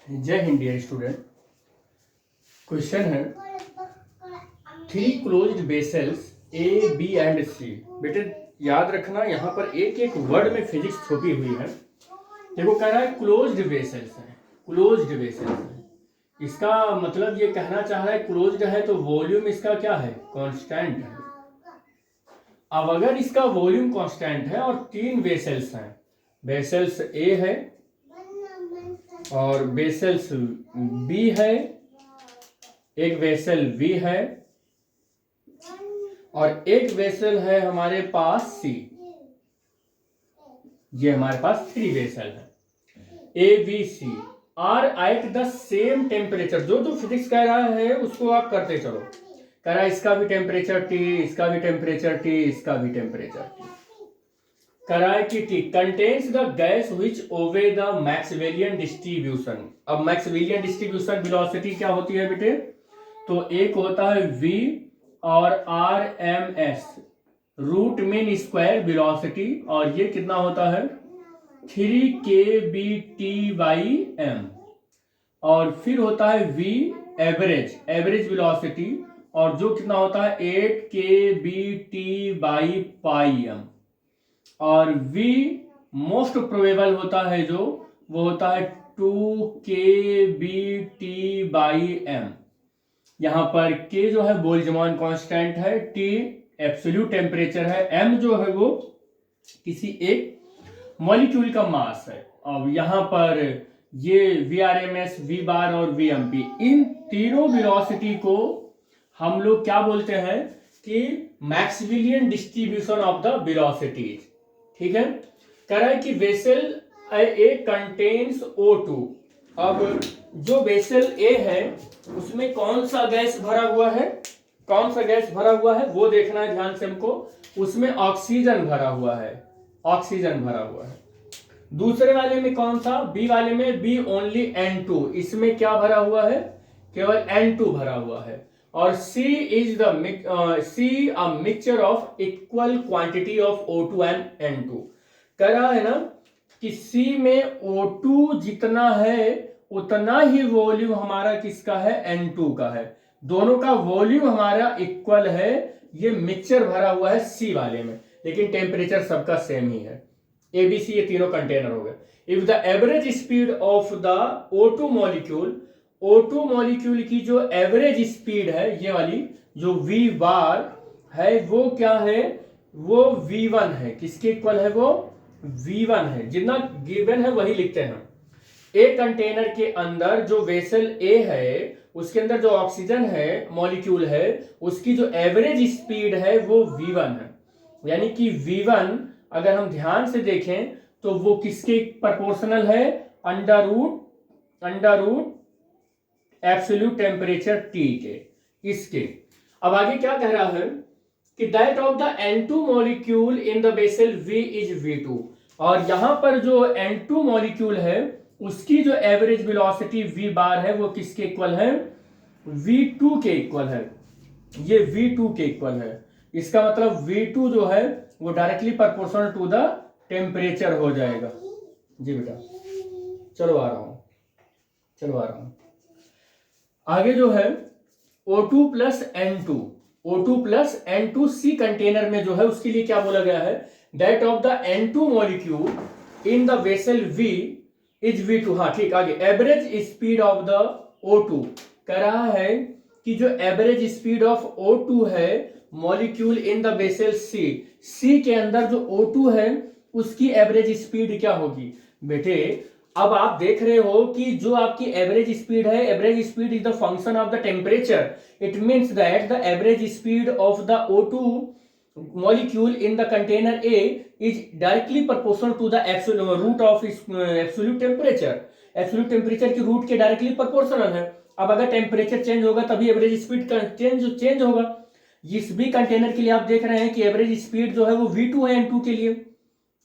जय हिंद dear student. Question है three closed vessels A B and C. बेटे याद रखना, यहाँ पर एक एक वर्ड में फिजिक्स छुपी हुई है। देखो कह रहा है क्लोज्ड वेसल्स है, क्लोज्ड वेसल्स है। इसका मतलब ये कहना चाह रहा है क्लोज्ड है तो वॉल्यूम इसका क्या है, कांस्टेंट है। अब अगर इसका वॉल्यूम कांस्टेंट है और तीन वेसल्स हैं, वेसल्स ए है और वेसल्स बी है, एक वेसल वी है और एक वेसल है हमारे पास सी। ये हमारे पास थ्री वेसल है, A B C are at the same temperature. जो जो फिजिक्स कह रहा है उसको आप करते चलो। कह रहा है इसका भी टेम्परेचर टी, इसका भी टेम्परेचर टी, इसका भी टेम्परेचर टी। कह रहा है कि T contains the gas which obey the मैक्सवेलियन distribution. अब मैक्सवेलियन डिस्ट्रीब्यूशन वेलोसिटी क्या होती है बेटे, तो एक होता है v और R M S root mean square velocity, और ये कितना होता है 3kBT/m। और फिर होता है v एवरेज, एवरेज वेलोसिटी, और जो कितना होता है 8kBT/m। और v मोस्ट प्रोबेबल होता है जो वो होता है 2kBT/m। यहां पर k जो है बोल्ट्जमान कांस्टेंट है, t एब्सोल्यूट टेम्परेचर है, m जो है वो किसी एक मॉलिक्यूल का मास है। अब यहां पर ये VRMS, V बार और VMP, इन तीनों वेलोसिटी को हम लोग क्या बोलते हैं कि मैक्सवेलियन डिस्ट्रीब्यूशन ऑफ द वेलोसिटीज। ठीक है। कह रहा है कि वेसल ए कंटेन्स O2। अब जो वेसल ए है उसमें कौन सा गैस भरा हुआ है, कौन सा गैस भरा हुआ है वो देखना है ध्यान से हमको। उसमें ऑक्सीजन भरा हुआ है, ऑक्सीजन भरा हुआ है। दूसरे वाले में कौन सा, बी वाले में बी ओनली N2, इसमें क्या भरा हुआ है, केवल N2 भरा हुआ है। और C is the C a mixture of equal quantity of O2 and N2। कह रहा है ना कि C में O2 जितना है उतना ही वॉल्यूम हमारा किसका है, N2 का है। दोनों का वॉल्यूम हमारा इक्वल है, ये मिक्सचर भरा हुआ है C वाले में, लेकिन टेम्परेचर सबका सेम ही है। ABC ये तीनों कंटेनर हो गए। If the average speed of the O2 molecule, O2 molecule की जो एवरेज स्पीड है ये वाली जो V बार है वो क्या है, वो V1 है। किसके इक्वल है, वो V1 है। जितना गिवन है वही लिखते हैं। एक कंटेनर के अंदर जो वेसल ए है उसके अंदर जो ऑक्सीजन है मॉलिक्यूल है उसकी जो एवरेज स्पीड है वो V1 है। यानी कि V1 अगर हम ध्यान से देखें तो वो किसके प्रोपोर्शनल है, under root absolute temperature T के, इसके। अब आगे क्या कह रहा है कि that of the N2 molecule in the vessel V is V2। और यहां पर जो N2 मॉलिक्यूल है उसकी जो एवरेज वेलोसिटी V बार है वो किसके इक्वल है, V2 के इक्वल है। ये V2 के इक्वल है। इसका मतलब V2 जो है वो directly proportional to the temperature हो जाएगा। जी बेटा चलो आ रहा हूं। आगे जो है O2 plus N2 C container में जो है उसके लिए क्या बोला गया है, that of the N2 molecule in the vessel V is V2। हाँ ठीक, आगे average speed of the O2। कह रहा है कि जो एवरेज स्पीड ऑफ O2 है molecule in the vessel C के अंदर जो O2 है उसकी एवरेज स्पीड क्या होगी बेटे। अब आप देख रहे हो कि जो आपकी एवरेज स्पीड है, average speed is the function of the temperature. It means that the average speed of the O2 molecule in the container A is directly proportional to the root of absolute temperature। Absolute temperature की root के directly proportional है। अब अगर temperature change होगा तभी average speed change होगा। इस भी कंटेनर के लिए आप देख रहे हैं कि एवरेज स्पीड जो है वो V2 है,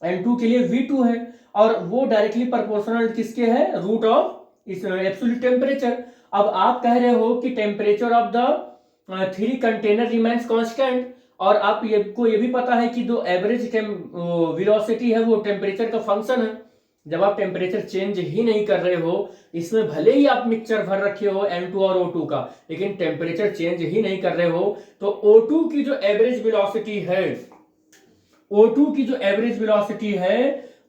N2 के लिए V2 है, और वो डायरेक्टली प्रोपोर्शनल किसके है, रूट ऑफ एब्सोल्यूट टेम्परेचर। अब आप कह रहे हो कि temperature of the three container remains constant, और आप ये भी पता है कि जो एवरेज वेलोसिटी है वो टेम्परेचर का फंक्शन है। जब आप टेम्परेचर चेंज ही नहीं कर रहे हो, इसमें भले ही आप मिक्सचर भर रखे हो N2 और O2 का, लेकिन टेम्परेचर चेंज ही नहीं कर रहे हो, तो O2 की जो एवरेज वेलोसिटी है, O2 की जो एवरेज वेलोसिटी है,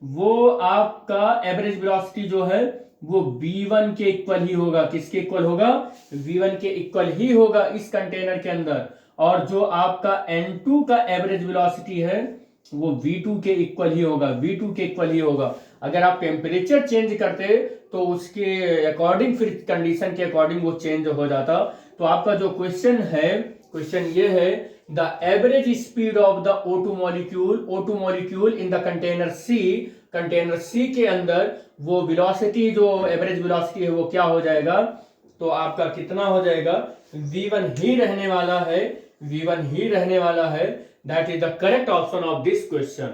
वो आपका एवरेज वेलोसिटी जो है वो V1 के इक्वल ही होगा। किसके इक्वल होगा? V1 के इक्वल ही होगा इस कंटेनर के अंदर। और जो आपका N2 का एवरेज वेलोसिटी है वो V2 के इक्वल ही होगा, V2 के इक्वल ही होगा। अगर आप टेम्परेचर चेंज करते तो उसके अकॉर्डिंग, फिर कंडीशन के अकॉर्डिंग वो चेंज हो जाता। तो आपका जो क्वेश्चन है, क्वेश्चन ये है, the average speed of the O2 molecule in the container C, container C के अंदर वो वेलोसिटी, जो एवरेज वेलोसिटी है वो क्या हो जाएगा? तो आपका कितना हो जाएगा? V1 ही रहने वाला है, V1 ही रहने वाला है। That is the correct option of this question.